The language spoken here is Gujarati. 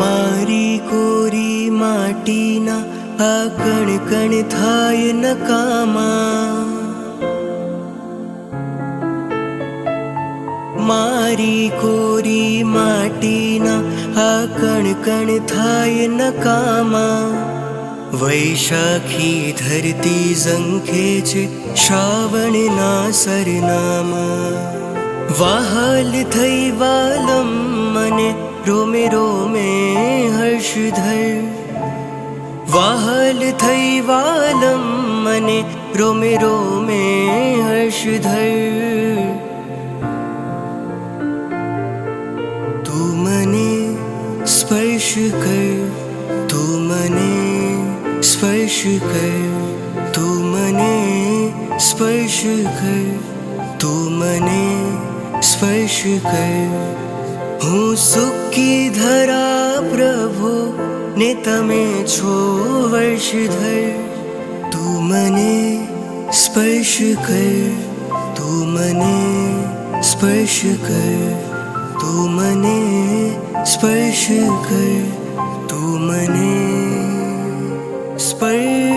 મારી કોરી માટીના આ કણ કણ થાય નકામા. મારી કોરી માટીના આ કણ કણ થાય નકામા. વૈશાખી ધરતી ઝંખે છે શ્રાવણના સરનામા. વહાલ થઈ વાલમ મને રોમે રોમે હર્ષધર. વહાલ થઈ વાલમ મને રોમે રોમે હર્ષધર. તું મને સ્પર્શ કર, તું મને સ્પર્શ કર, તું મને સ્પર્શ કર, તું મને સ્પર્શ કર. હું સૂકી ધરા પ્રભુ ને તમે છો વર્ષધર. તું મને સ્પર્શ કર, તું મને સ્પર્શ કર, તું મને સ્પર્શ કર, તું મને સ્પર્શ